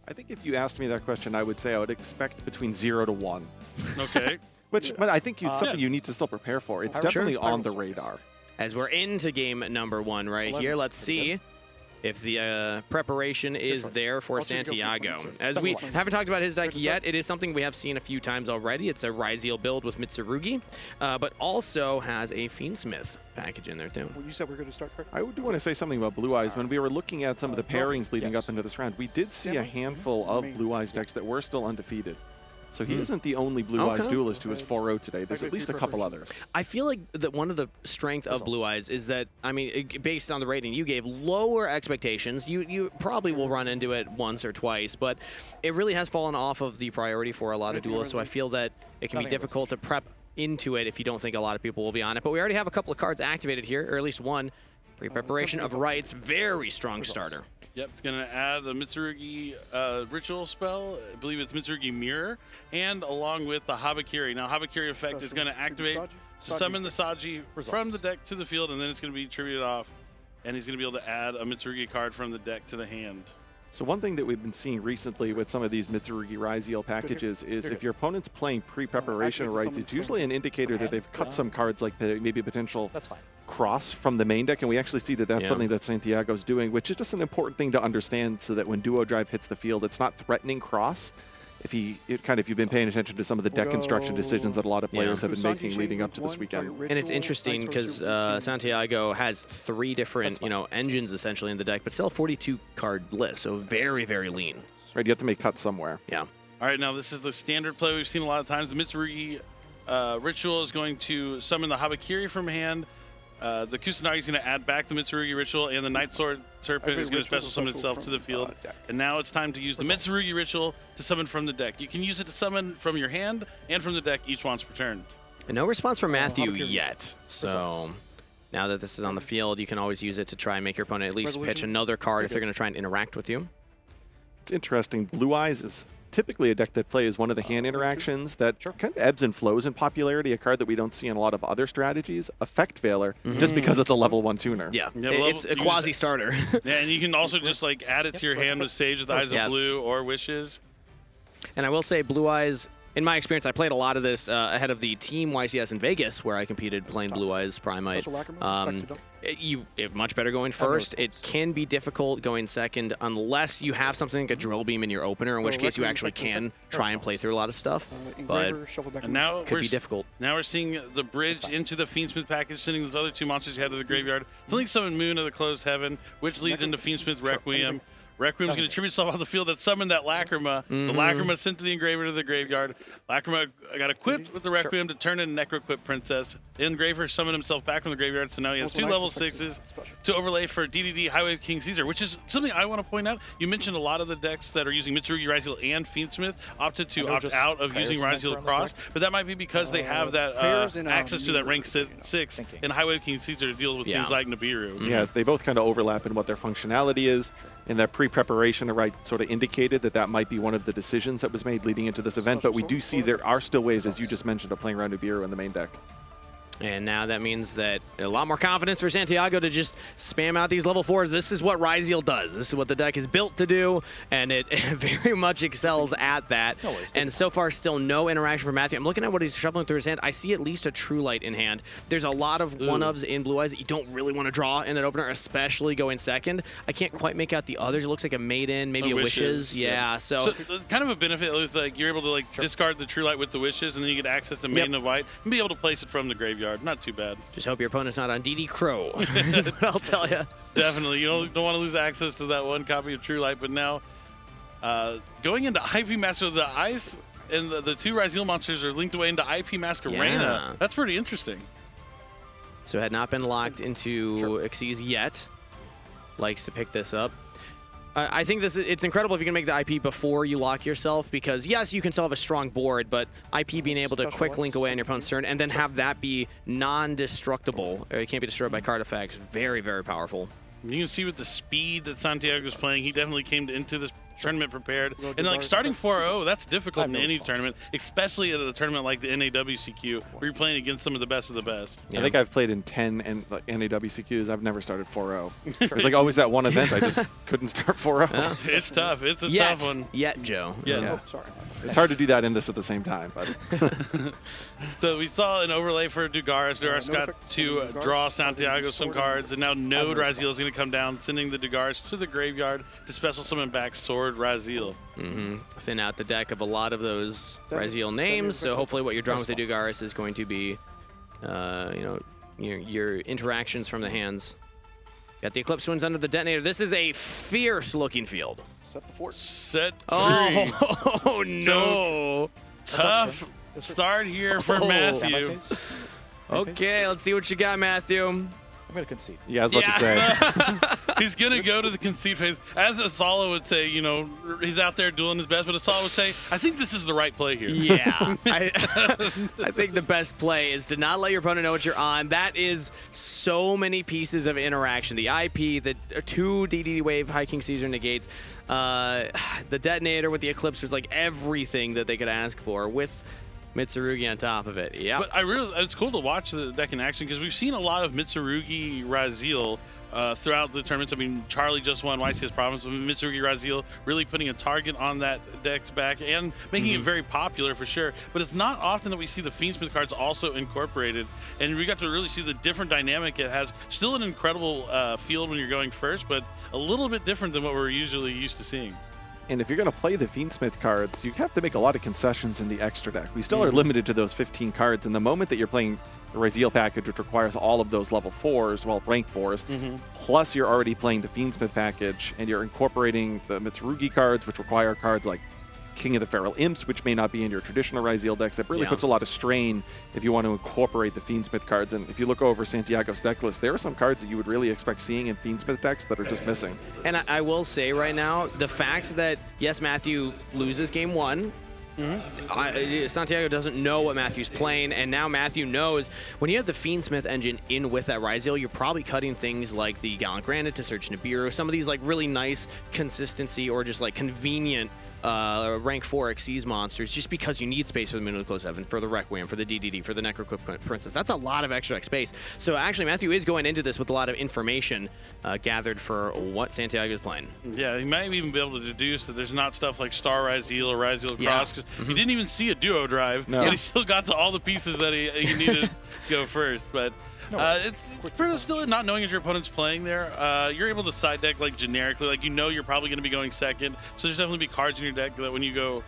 I think if you asked me that question, I would say I would expect between 0 to 1. Okay. But I think it's something you need to still prepare for. It's definitely on the radar. As we're into game number 1 right here, let's see if the preparation is there for Santiago. As we haven't talked about his deck yet, it is something we have seen a few times already. It's a Ryzeal build with Mitsurugi, but also has a Fiendsmith package in there too. Well, you said we're going to start correct? I do want to say something about Blue Eyes. When we were looking at some of the pairings leading up into this round, we did see a handful of Blue Eyes decks that were still undefeated. So he isn't the only Blue Eyes duelist who is 4-0 today. There's at least a couple others. I feel like that one of the strength of Blue Eyes is that, I mean, based on the rating you gave, lower expectations. You probably will run into it once or twice, but it really has fallen off of the priority for a lot of duelists, so I feel that it can be difficult to prep into it if you don't think a lot of people will be on it. But we already have a couple of cards activated here, or at least one. Pre-preparation of Rites, very strong starter. Yep, it's going to add a Mitsurugi ritual spell. I believe it's Mitsurugi Mirror, and along with the Habakiri. Now, Habakiri effect is going to activate to summon the Saji from the deck to the field, and then it's going to be tributed off, and he's going to be able to add a Mitsurugi card from the deck to the hand. So one thing that we've been seeing recently with some of these Mitsurugi Ryzeal packages is if your opponent's playing pre-preparation rights, it's usually an indicator that they've cut some cards like maybe a potential cross from the main deck, and we actually see that that's something that Santiago's doing, which is just an important thing to understand so that when Duo Drive hits the field, it's not threatening cross. If you've been paying attention to some of the deck construction decisions that a lot of players have been making leading up to this weekend. And it's interesting because Santiago has 3 different, engines essentially in the deck, but still 42 card list, so very, very lean. Right, you have to make cuts somewhere. Yeah. All right, now this is the standard play we've seen a lot of times. The Mitsurugi ritual is going to summon the Habakiri from hand. The Kusanagi is going to add back the Mitsurugi ritual, and the Night Sword Serpent is going to special summon itself to the field. And now it's time to use the Mitsurugi ritual to summon from the deck. You can use it to summon from your hand and from the deck each once per turn. And no response from Matthew yet. So now that this is on the field, you can always use it to try and make your opponent at least pitch another card if they're going to try and interact with you. It's interesting. Blue Eyes is typically a deck that plays one of the hand interactions that kind of ebbs and flows in popularity, a card that we don't see in a lot of other strategies, Effect Veiler, just because it's a level 1 tuner. Yeah, it's a quasi-starter. Yeah, and you can also just add it to your hand with Sage of the Eyes of Blue or Wishes. And I will say Blue Eyes, in my experience, I played a lot of this ahead of the Team YCS in Vegas, where I competed playing Blue Eyes Primite. It's much better going first. It can be difficult going second unless you have something like a Drill Beam in your opener, in which case you actually can try and play through a lot of stuff. But it could be difficult. Now we're seeing the bridge into the Fiendsmith package, sending those other 2 monsters you had to the graveyard. Something summon Moon of the Closed Heaven, which leads into Fiendsmith Requiem. Requiem's going to tribute itself off the field that summoned that Lacrima. The Lacrima sent to the Engraver to the graveyard. Lacrima got equipped with the Requiem to turn into Necro-equipped Princess. Engraver summoned himself back from the graveyard, so now he has 2 level 6s to overlay for DDD Highway King Caesar, which is something I want to point out. You mentioned a lot of the decks that are using Mitsurugi Ryzeal and Fiendsmith opted to opt out of using Ryzeal Cross, but that might be because they have that access to that rank 6 in Highway King Caesar to deal with things like Nibiru. Yeah, they both kind of overlap in what their functionality is. In that pre-preparation, sort of indicated that might be one of the decisions that was made leading into this event, but we do see there are still ways, as you just mentioned, of playing around Nibiru in the main deck. And now that means that a lot more confidence for Santiago to just spam out these level 4s. This is what Ryzeal does. This is what the deck is built to do, and it very much excels at that. And so far, still no interaction from Matthew. I'm looking at what he's shuffling through his hand. I see at least a True Light in hand. There's a lot of one-ofs in Blue Eyes that you don't really want to draw in that opener, especially going second. I can't quite make out the others. It looks like a Maiden, maybe a Wishes. Yeah, so kind of a benefit with you're able to discard the True Light with the Wishes, and then you get access to Maiden of White and be able to place it from the graveyard. Not too bad. Just hope your opponent's not on DD Crow. That's what I'll tell you. Definitely. You don't want to lose access to that one copy of True Light. But now, going into IP Master of the Ice, and the 2 Ryzeal monsters are linked away into IP Masquerena. Yeah. That's pretty interesting. So had not been locked into Xyz yet. Likes to pick this up. I think it's incredible if you can make the IP before you lock yourself, because yes, you can still have a strong board, but IP being able to quick link away on your opponent's turn and then have that be non-destructible, or it can't be destroyed by card effects, very, very powerful. You can see with the speed that Santiago's playing, he definitely came into this tournament prepared. And like starting 4-0, that's difficult in any tournament, especially at a tournament like the NAWCQ, where you're playing against some of the best of the best. I think I've played in 10 NAWCQs. I've never started 4-0. There's like always that one event I just couldn't start 4-0. It's tough. It's a tough one. Joe. Yeah. Sorry. It's hard to do that in this at the same time. But So we saw an overlay for Dugaris. Dugaris got to draw Santiago some cards, and now Node Raziel is going to come down, sending the Dugaris to the graveyard to special summon back Sword Raziel. Thin out the deck of a lot of those Raziel names, so hopefully what you're drawing with the Dugaris is going to be, your interactions from the hands. Got the Eclipse Twins under the detonator. This is a fierce-looking field. Set the fort. Set 3. Oh, no. Tough start here for Matthew. Okay, let's see what you got, Matthew. I'm going to concede. yeah, I was about to say. He's going to go to the concede phase. As Asala would say, he's out there doing his best, but Asala would say, I think this is the right play here. Yeah. I think the best play is to not let your opponent know what you're on. That is so many pieces of interaction. The IP, the 2 DDD Wave, High King Caesar negates, the detonator with the Eclipse was like everything that they could ask for with Mitsurugi on top of it. Yeah. But it's cool to watch the deck in action because we've seen a lot of Mitsurugi Raziel throughout the tournaments. I mean, Charlie just won YCS Province with Mitsurugi Raziel, really putting a target on that deck's back and making it very popular for sure. But it's not often that we see the Fiendsmith cards also incorporated, and we got to really see the different dynamic it has. Still an incredible field when you're going first, but a little bit different than what we're usually used to seeing. And if you're going to play the Fiendsmith cards, you have to make a lot of concessions in the extra deck. We still are limited to those 15 cards, and the moment that you're playing the Raziel package, which requires all of those level 4s, well, rank 4s, plus you're already playing the Fiendsmith package, and you're incorporating the Mitsurugi cards, which require cards like King of the Feral Imps, which may not be in your traditional Raziel decks. That really puts a lot of strain if you want to incorporate the Fiendsmith cards. And if you look over Santiago's deck list, there are some cards that you would really expect seeing in Fiendsmith decks that are just missing. And I will say right now, the fact that, yes, Matthew loses game 1, Santiago doesn't know what Matthew's playing, and now Matthew knows when you have the Fiendsmith engine in with that Raziel, you're probably cutting things like the Gallant Granite to search Nibiru, some of these like really nice consistency or just like convenient rank 4 Xyz monsters, just because you need space for the Moon of the Close Heaven, for the Requiem, for the DDD, for the NAWCQ Princess. That's a lot of extra space. So actually, Matthew is going into this with a lot of information gathered for what Santiago is playing. Yeah, he might even be able to deduce that there's not stuff like Star Raziel or Raziel Cross, because he didn't even see a duo drive, but he still got to all the pieces that he needed to go first. But it's pretty still not knowing if your opponent's playing there. You're able to side deck like generically, like you're probably going to be going second. So there's definitely be cards in your deck that when you go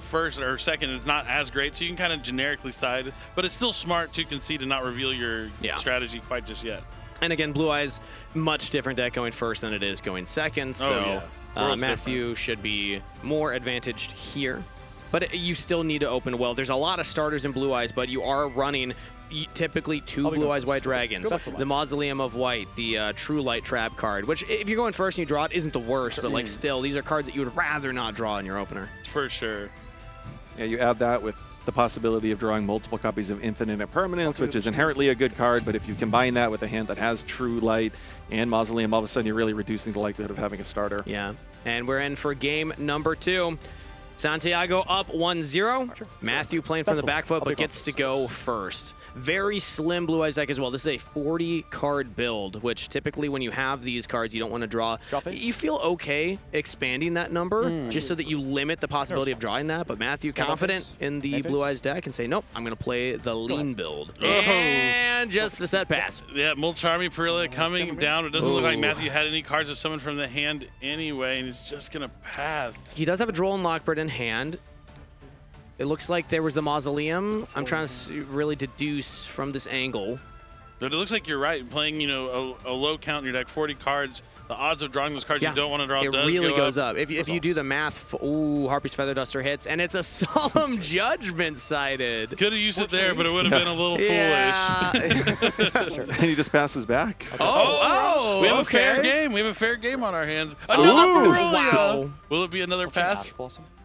first or second, it's not as great. So you can kind of generically side, but it's still smart to concede and not reveal your strategy quite just yet. And again, Blue Eyes, much different deck going first than it is going second. So Matthew should be more advantaged here. But you still need to open well. There's a lot of starters in Blue Eyes, but you are running typically 2 Blue Eyes White Dragons, the Mausoleum of White, the True Light Trap card, which if you're going first and you draw it, isn't the worst, but like still, these are cards that you would rather not draw in your opener. For sure. Yeah, you add that with the possibility of drawing multiple copies of Infinite Impermanence, which is inherently a good card, but if you combine that with a hand that has True Light and Mausoleum, all of a sudden you're really reducing the likelihood of having a starter. Yeah, and we're in for game number 2. Santiago up 1-0. Matthew playing from the back foot, but gets to go first. Very slim Blue Eyes deck as well. This is a 40-card build, which typically when you have these cards, you don't want to draw. You feel okay expanding that number just so that you limit the possibility of drawing that. But Matthew confident in the Blue Eyes deck and say, nope, I'm going to play the lean build. And just a set pass. Yeah, Mulcharmy Perilla coming down. It doesn't look like Matthew had any cards to summon from the hand anyway, and he's just going to pass. He does have a Droll and Lockbird in hand. It looks like there was the Mausoleum. I'm trying to really deduce from this angle. But it looks like you're right. Playing, a low count in your deck, 40 cards, the odds of drawing those cards you don't want to draw it really goes up. If you do the math, Harpy's Feather Duster hits, and it's a Solemn Judgment sided. Could have used it there, but it would have been a little foolish. And he just passes back. We have a fair game. We have a fair game on our hands. Another Brillia. Will it be another pass?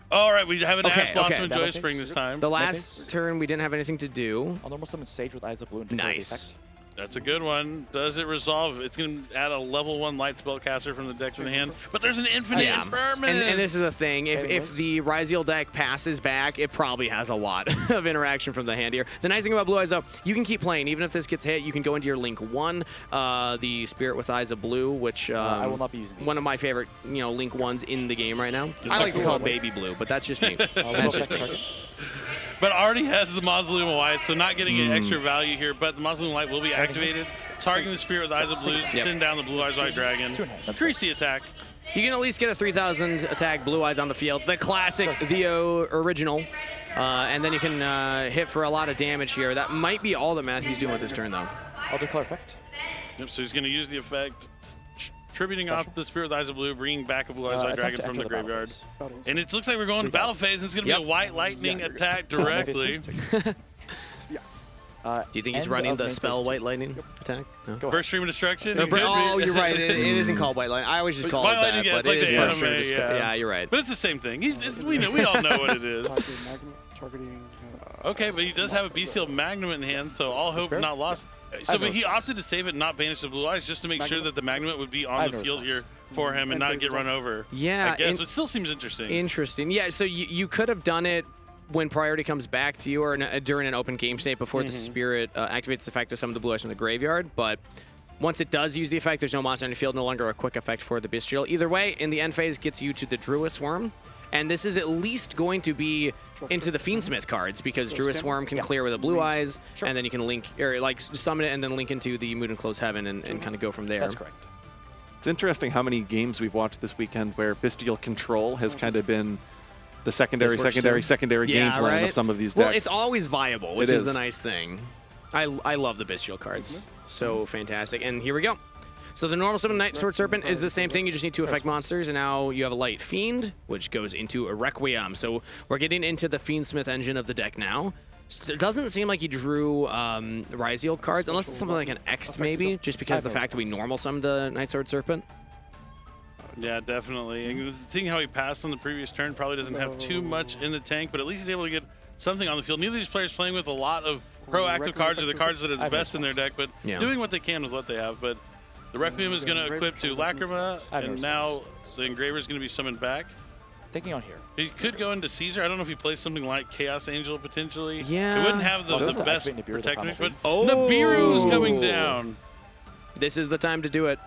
All right, we have an Ash Blossom and Joy Spring this time. The last turn, we didn't have anything to do. I'll normal summon Sage with Eyes of Blue and nice. That's a good one. Does it resolve? It's going to add a level 1 light spellcaster from the deck to the hand, but there's an infinite experiment. And this is the thing. If the Ryziel deck passes back, it probably has a lot of interaction from the hand here. The nice thing about Blue Eyes, though, you can keep playing. Even if this gets hit, you can go into your Link 1, the Spirit with Eyes of Blue, which I will not be using one of my favorite, Link 1s in the game right now. I like to call it Baby Blue, but that's just me. That's just me. But already has the Mausoleum of Light, so not getting any extra value here. But the Mausoleum of Light will be activated, targeting the Spirit with Eyes of Blue, send down the Blue Eyes White Dragon. Greasy attack. You can at least get a 3,000 attack Blue Eyes on the field. The classic, the original. And then you can hit for a lot of damage here. That might be all that Matthew's doing with this turn, though. I'll declare effect. Yep, so he's going to use the effect, tributing off the Spirit with Eyes of Blue, bringing back a Blue Eyes White Dragon from the graveyard. And it looks like we're going to battle phase, and it's going to be a White Lightning attack directly. Do you think he's running the spell White Lightning attack? No. First Stream of Destruction? Oh, you're right. It isn't called White Lightning. I always just call it that, but like it is First Stream of Destruction. Yeah, you're right. But it's the same thing. We all know what it is. Okay, but he does have a Bestial Magnum in hand, so all hope not lost. So, but he opted to save it and not banish the Blue Eyes just to make sure that the Magnum would be on the field here for him and not get run over. Yeah. I guess it still seems interesting. Interesting. Yeah, so you could have done it when priority comes back to you or during an open game state before the Spirit activates the effect of some of the Blue Eyes from the graveyard, but once it does use the effect, there's no monster on the field, no longer a quick effect for the Bestial. Either way, in the end phase, gets you to the Druid Swarm, and this is at least going to be into the Fiendsmith cards because Druid Swarm can clear with the Blue Eyes, and then you can link, or like summon it and then link into the Moon and Close Heaven and kind of go from there. That's correct. It's interesting how many games we've watched this weekend where Bestial Control has kind of been the secondary game plan of some of these decks. Well, it's always viable, which is the nice thing. I love the Bestial cards. So fantastic. And here we go. So the normal summon Night Sword Serpent is the same thing. You just need 2 effect monsters, and now you have a Light Fiend, which goes into a Requiem. So we're getting into the Fiendsmith engine of the deck now. It doesn't seem like you drew Ryziel cards, unless it's something like an X maybe, just because of the fact that we normal summoned the Night Sword Serpent. Yeah, definitely. And seeing how he passed on the previous turn probably doesn't have too much in the tank, but at least he's able to get something on the field. Neither of these players playing with a lot of proactive cards or the cards that are the best in their deck, but doing what they can with what they have. But the Requiem is going to equip to Lacrima, and now the Engraver is going to be summoned back. Thinking on here. He could go into Caesar. I don't know if he plays something like Chaos Angel potentially. Yeah. It wouldn't have the best protection, but Nibiru is coming down. This is the time to do it.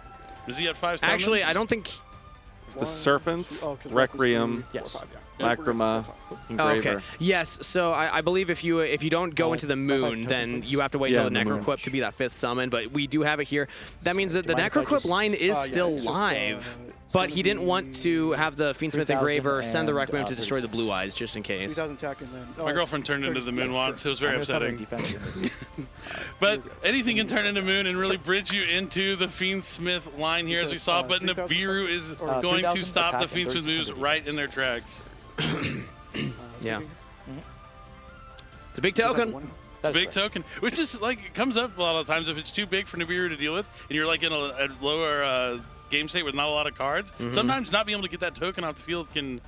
Is he at 5 summons? Actually, I don't think... It's the Serpent, Requiem, Lacrima, Engraver. Okay. Yes. So I believe if you don't go into the Moon, then you have to wait till the Necroquip to be that 5th summon. But we do have it here. That means that the Necroquip line is still live. But he didn't want to have the Fiendsmith Engraver send the Requiem to destroy the Blue Eyes, just in case. My girlfriend turned into the Moon once. It was very upsetting. But anything can turn into Moon and really bridge you into the Fiendsmith line here, as we saw. But Nibiru is going to stop the Fiendsmith moves right in their tracks. Yeah. It's a big token. It's a big token, which is like, it comes up a lot of times if it's too big for Nibiru to deal with, and you're like in a lower game state with not a lot of cards. Sometimes not being able to get that token off the field can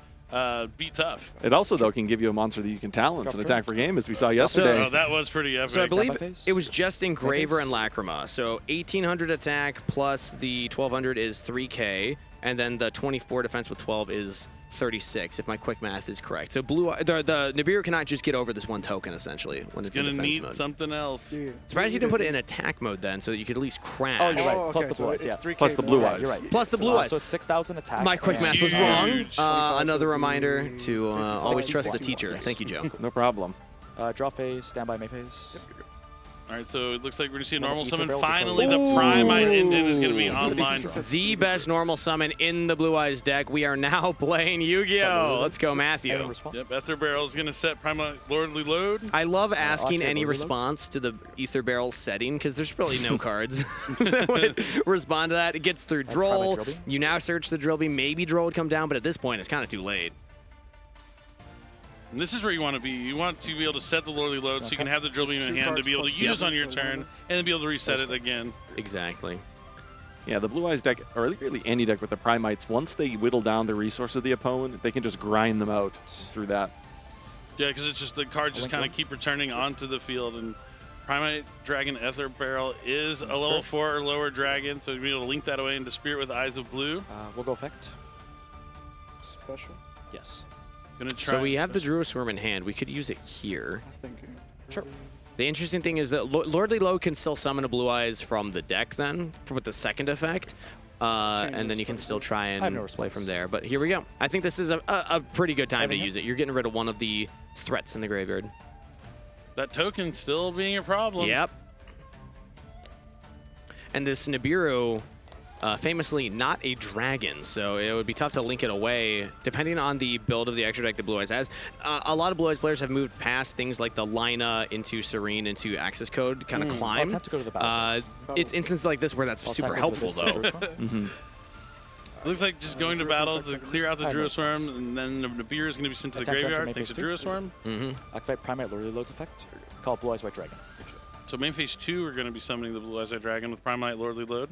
be tough. It also, though, can give you a monster that you can talents and attack for game, as we saw yesterday. So that was pretty epic. So I believe it was just Engraver and Lacrima. So 1,800 attack plus the 1,200 is 3K, and then the 24 defense with 12 is 36, if my quick math is correct. So the Nibiru cannot just get over this one token, essentially, when it's in defense mode. It's going to need something else. Surprised you didn't put it in attack mode then, so that you could at least crash. Oh, you're right. Plus the Blue Eyes, yeah. Plus the Blue Eyes. You're right. Plus the Blue Eyes. So it's 6,000 attack. My quick math was wrong. Another reminder to always trust the teacher. Thank you, Joe. No problem. Draw phase, standby May phase. All right, so it looks like we're going to see a normal summon. Finally, the Primite engine is going to be online. The best normal summon in the Blue Eyes deck. We are now playing Yu-Gi-Oh! Let's go, Matthew. Yep, Ether Barrel is going to set Primite Lordly Load. I love asking any response to the Ether Barrel setting because there's really no cards that would respond to that. It gets through Droll. You now search the Drillbee. Maybe Droll would come down, but at this point, it's kind of too late. And this is where you want to be. You want to be able to set the Lordly Load so you can have the Drill Beam in hand to be able to use on your turn and then be able to reset it again. Exactly. Yeah, the Blue Eyes deck, or really any deck with the Primites, once they whittle down the resource of the opponent, they can just grind them out through that. Yeah, because it's just the cards just kind of keep returning onto the field, and Primate Dragon Ether Barrel is a level 4 or lower dragon, so you'll be able to link that away into Spirit with Eyes of Blue. We'll go effect. Special. Yes. Gonna try. So we have the Druisworm in hand. We could use it here. Thinking. Sure. The interesting thing is that Lordly Load can still summon a Blue Eyes from the deck then, with the second effect. And then you can still try and play from there. But here we go. I think this is a pretty good time to use it. You're getting rid of one of the threats in the graveyard. That token still being a problem. Yep. And this Nibiru, famously not a dragon, so it would be tough to link it away, depending on the build of the extra deck that Blue Eyes has. A lot of Blue Eyes players have moved past things like the Lina into Serene into Access Code kind of climb. I'll have to go to the battle. It's instances like this where that's super helpful, though. Looks like just going to battle to clear out the Druisworm, and then the Nibiru is going to be sent to the graveyard. Thanks to Druisworm. Activate Primate Lordly Loads effect. Call Blue Eyes White Dragon. So main phase 2, we're going to be summoning the Blue Eyes White Dragon with Primate Lordly Load.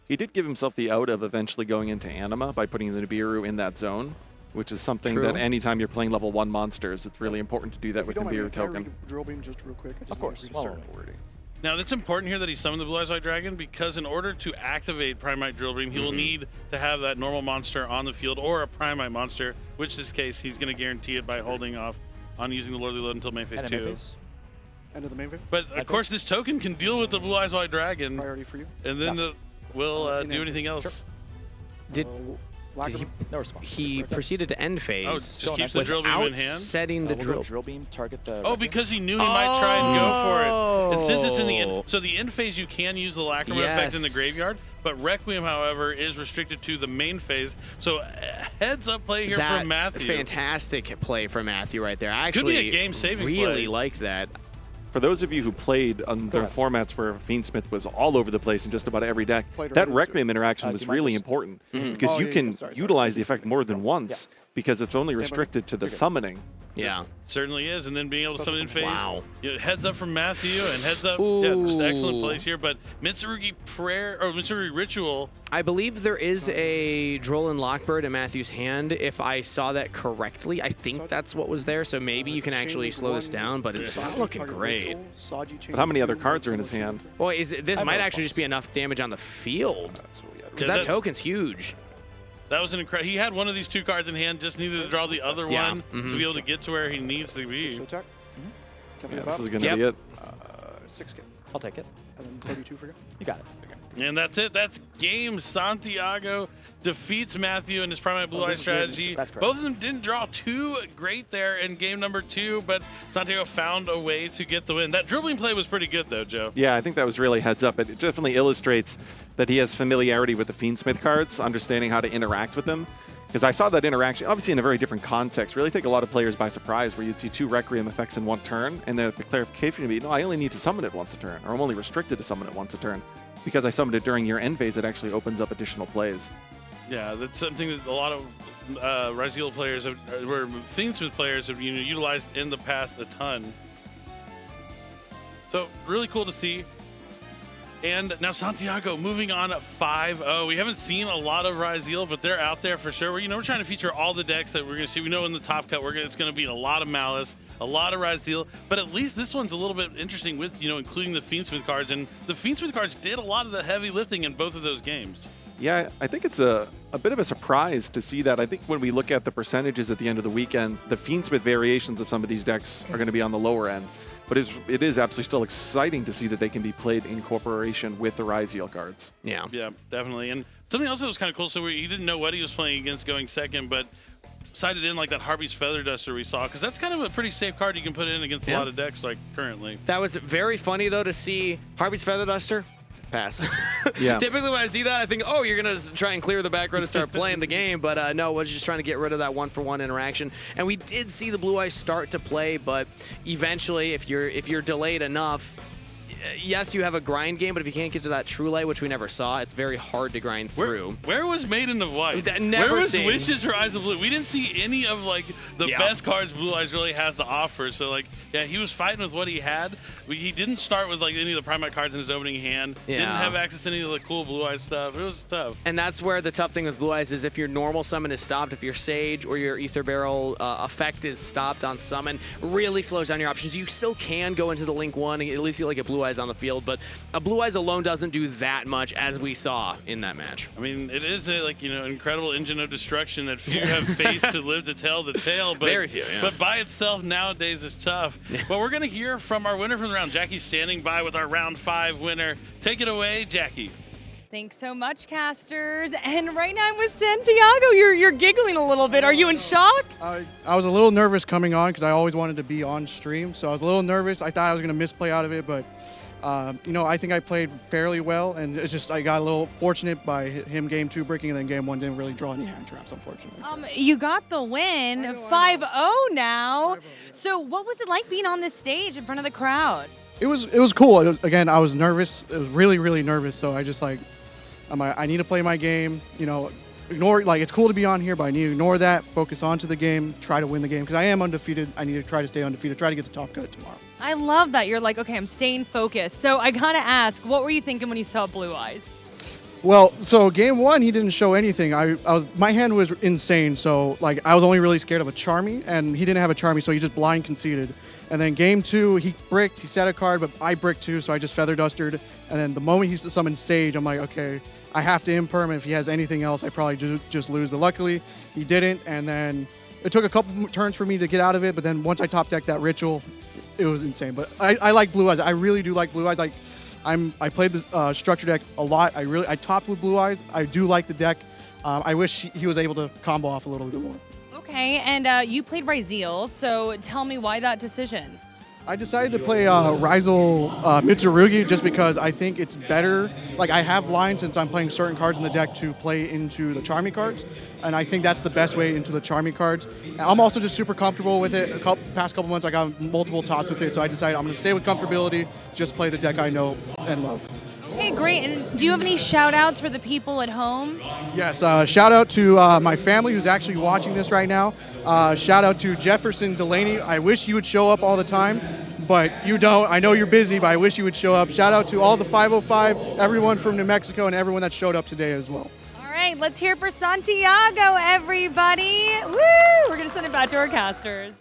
He did give himself the out of eventually going into Anima by putting the Nibiru in that zone, which is something that anytime you're playing level 1 monsters, it's really important to do that with Nibiru token. Drill beam just real quick. Of course. Now, it's important here that he summoned the Blue Eyes White Dragon because in order to activate Primate Drill Beam, he will need to have that normal monster on the field or a Primate monster, which in this case, he's going to guarantee it by holding off on using the Lordly Load until main phase 2. End of the main phase. But, of course, this token can deal with the Blue Eyes White Dragon. Priority for you. And then we'll do anything else. Did no response. he proceeded to end phase? Oh, just keeps the drill beam in hand? Setting the We'll go drill beam, target the... Oh, because he knew he might try and go for it. And since it's in the end, so the end phase, you can use the Lacrima effect in the graveyard, but Requiem, however, is restricted to the main phase. So heads up play here from Matthew. Fantastic play from Matthew right there. I actually could be a game-saving really play. like that. For those of you who played on the formats where Fiendsmith was all over the place in just about every deck, that Requiem interaction was really important because you can utilize the effect more than once because it's only restricted to the summoning. Yeah. Certainly is, and then being able to summon in phase. Wow. Heads up from Matthew, and heads up. Yeah, just excellent plays here. But Mitsurugi Mitsurugi Ritual. I believe there is a Droll and Lockbird in Matthew's hand, if I saw that correctly. I think that's what was there, so maybe you can actually slow this down, but it's not looking great. But how many other cards are in his hand? Well, this might actually just be enough damage on the field, because that token's huge. That was an incredible. He had one of these 2 cards in hand, just needed to draw the other one to be able to get to where he needs to be. Yeah, this is going to be it. 6 game. I'll take it. And then 32 for you. You got it. And that's it. That's game. Santiago defeats Matthew in his Primate Blue Eye strategy. That's correct. Both of them didn't draw too great there in game number 2, but Santiago found a way to get the win. That dribbling play was pretty good, though, Joe. Yeah, I think that was really heads up. It definitely illustrates that he has familiarity with the Fiendsmith cards, understanding how to interact with them. Because I saw that interaction, obviously in a very different context, really take a lot of players by surprise, where you'd see 2 Requiem effects in 1 turn, and then the clarification would be, no, I only need to summon it once a turn, or I'm only restricted to summon it once a turn. Because I summoned it during your end phase, it actually opens up additional plays. Yeah, that's something that a lot of Raziel players, where Fiendsmith players have utilized in the past a ton. So really cool to see. And now Santiago moving on at 5-0. We haven't seen a lot of Raziel, but they're out there for sure. We're trying to feature all the decks that we're going to see. We know in the top cut it's going to be a lot of Malice, a lot of Raziel, but at least this one's a little bit interesting with including the Fiendsmith cards. And the Fiendsmith cards did a lot of the heavy lifting in both of those games. Yeah, I think it's a bit of a surprise to see that. I think when we look at the percentages at the end of the weekend, the Fiendsmith variations of some of these decks are going to be on the lower end. But it is absolutely still exciting to see that they can be played in cooperation with the Raziel cards. Yeah. Yeah, definitely. And something else that was kind of cool, so he didn't know what he was playing against going second, but sided in like that Harvey's Feather Duster we saw, because that's kind of a pretty safe card you can put in against a lot of decks like currently. That was very funny, though, to see Harvey's Feather Duster. Pass. Yeah. Typically when I see that, I think, oh, you're going to try and clear the back row to start playing the game. But no, was just trying to get rid of that 1-for-1 interaction. And we did see the Blue Eyes start to play, but eventually, if you're delayed enough, yes, you have a grind game, but if you can't get to that true light, which we never saw, it's very hard to grind through. Where was Maiden of White? Never Where was seen. Wishes for Eyes of Blue? We didn't see any of like the best cards Blue Eyes really has to offer. So like, yeah, he was fighting with what he had. He didn't start with like any of the Primite cards in his opening hand. Didn't have access to any of the cool Blue Eyes stuff. It was tough. And that's where the tough thing with Blue Eyes is if your normal summon is stopped, if your Sage or your Ether Barrel effect is stopped on summon, really slows down your options. You still can go into the Link 1 and at least get like a Blue Eyes on the field, but a Blue Eyes alone doesn't do that much as we saw in that match. I mean, it is a incredible engine of destruction that few have faced to live to tell the tale. But, very few, yeah. But by itself nowadays is tough. But we're going to hear from our winner from the round. Jackie's standing by with our round 5 winner. Take it away, Jackie. Thanks so much, casters. And right now I'm with Santiago. You're giggling a little bit. Are you in shock? I was a little nervous coming on because I always wanted to be on stream, so I was a little nervous. I thought I was going to misplay out of it, but I think I played fairly well, and it's just I got a little fortunate by him game 2 breaking, and then game 1 didn't really draw any hand traps, unfortunately. You got the win, 5-0 now. 5-0, yeah. So what was it like being on this stage in front of the crowd? It was cool. Again, I was nervous. It was really, really nervous, so I just I need to play my game, ignore, it's cool to be on here, but I need to ignore that, focus onto the game, try to win the game, because I am undefeated. I need to try to stay undefeated, try to get the top cut tomorrow. I love that. You're like, okay, I'm staying focused. So I gotta ask, what were you thinking when you saw Blue Eyes? Well, so game 1, he didn't show anything. My hand was insane, so I was only really scared of a Charmy, and he didn't have a Charmy, so he just blind conceded. And then game 2, he bricked, he set a card, but I bricked too, so I just feather dusted. And then the moment he summoned Sage, I'm like, okay, I have to imperm. If he has anything else, I probably just lose. But luckily, he didn't. And then it took a couple turns for me to get out of it. But then once I top decked that ritual, it was insane. But I like Blue Eyes. I really do like Blue Eyes. I played the structure deck a lot. I topped with Blue Eyes. I do like the deck. I wish he was able to combo off a little bit more. Okay, and you played Ryzeal, so tell me why that decision? I decided to play Ryzeal Mitsurugi just because I think it's better. I have lines since I'm playing certain cards in the deck to play into the Charmy cards, and I think that's the best way into the Charmy cards. And I'm also just super comfortable with it. Past couple months I got multiple tops with it, so I decided I'm going to stay with comfortability, just play the deck I know and love. Okay, great. And do you have any shout-outs for the people at home? Yes, shout out to my family who's actually watching this right now. Shout out to Jefferson Delaney. I wish you would show up all the time, but you don't. I know you're busy, but I wish you would show up. Shout out to all the 505, everyone from New Mexico, and everyone that showed up today as well. All right, let's hear for Santiago, everybody. Woo! We're going to send it back to our casters.